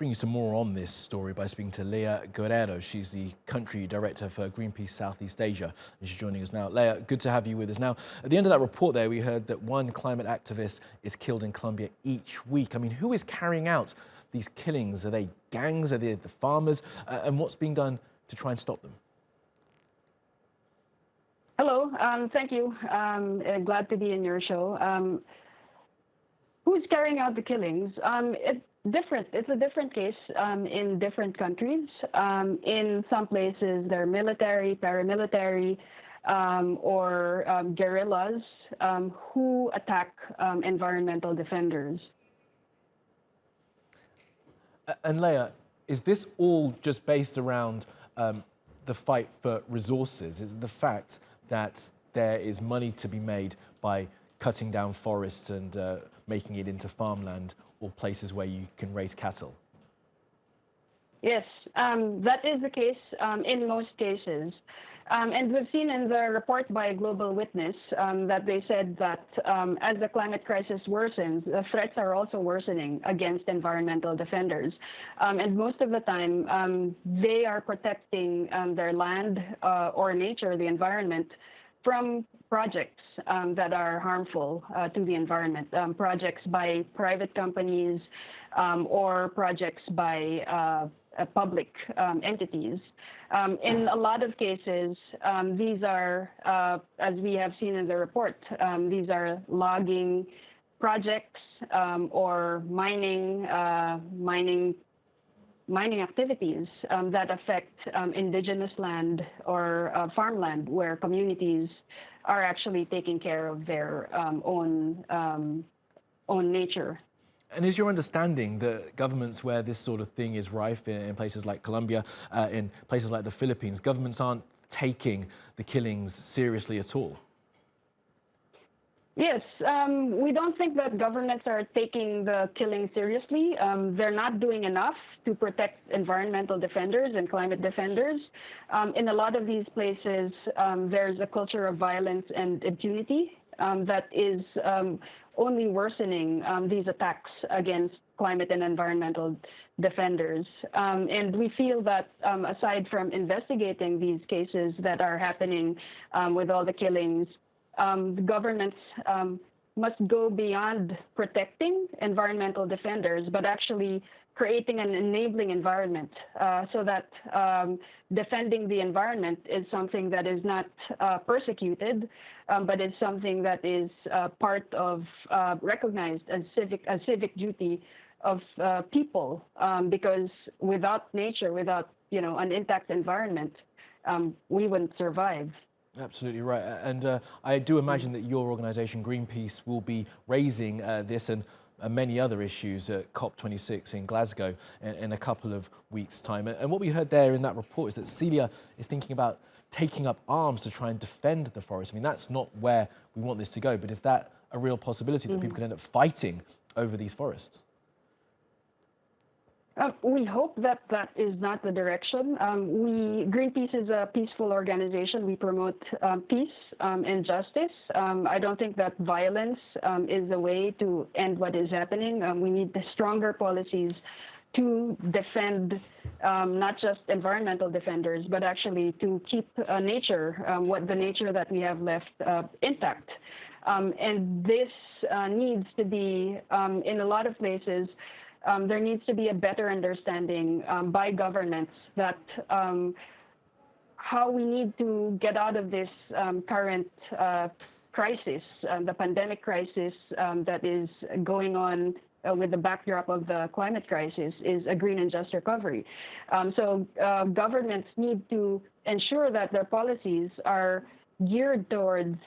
bring you some more on this story by speaking to Lea Guerrero. She's the country director for Greenpeace Southeast Asia, and she's joining us now. Lea, good to have you with us. Now, at the end of that report there, we heard that one climate activist is killed in Colombia each week. I mean, who is carrying out these killings? Are they gangs? Are they the farmers? And what's being done to try and stop them? Hello, thank you. Glad to be in your show. Who's carrying out the killings? It's a different case in different countries. In some places, they're military, paramilitary, or guerrillas who attack environmental defenders. And Lea, is this all just based around the fight for resources? Is it the fact that there is money to be made by cutting down forests and making it into farmland or places where you can raise cattle? Yes, that is the case in most cases. And we've seen in the report by Global Witness that they said that as the climate crisis worsens, the threats are also worsening against environmental defenders. And most of the time, they are protecting their land or nature, the environment, from projects that are harmful to the environment, projects by private companies or projects by public entities. In a lot of cases, these are, as we have seen in the report, these are logging projects or mining activities that affect indigenous land or farmland, where communities are actually taking care of their own nature. And is your understanding that governments where this sort of thing is rife in places like Colombia, in places like the Philippines, governments aren't taking the killings seriously at all? Yes, we don't think that governments are taking the killing seriously. They're not doing enough to protect environmental defenders and climate defenders. In a lot of these places, there's a culture of violence and impunity that is only worsening these attacks against climate and environmental defenders. And we feel that aside from investigating these cases that are happening with all the killings, the governments must go beyond protecting environmental defenders, but actually creating an enabling environment so that defending the environment is something that is not persecuted, but is something that is part of recognized as civic duty of people. Because without nature, without an intact environment, we wouldn't survive. Absolutely right. And I do imagine that your organisation, Greenpeace, will be raising this and many other issues at COP26 in Glasgow in a couple of weeks' time. And what we heard there in that report is that Celia is thinking about taking up arms to try and defend the forest. I mean, that's not where we want this to go, but is that a real possibility that people could end up fighting over these forests? We hope that that is not the direction. Greenpeace is a peaceful organization. We promote peace and justice. I don't think that violence is the way to end what is happening. We need stronger policies to defend not just environmental defenders, but actually to keep nature, the nature that we have left, intact. And this needs to be, in a lot of places, there needs to be a better understanding by governments that how we need to get out of this current crisis, the pandemic crisis that is going on with the backdrop of the climate crisis, is a green and just recovery. So governments need to ensure that their policies are geared towards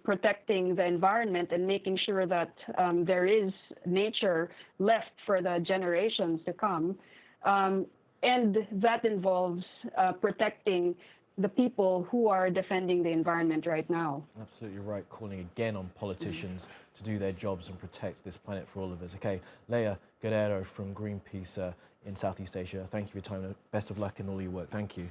protecting the environment and making sure that there is nature left for the generations to come. And that involves protecting the people who are defending the environment right now. Absolutely right, calling again on politicians to do their jobs and protect this planet for all of us. Okay, Lea Guerrero from Greenpeace in Southeast Asia, thank you for your time. Best of luck in all your work. Thank you.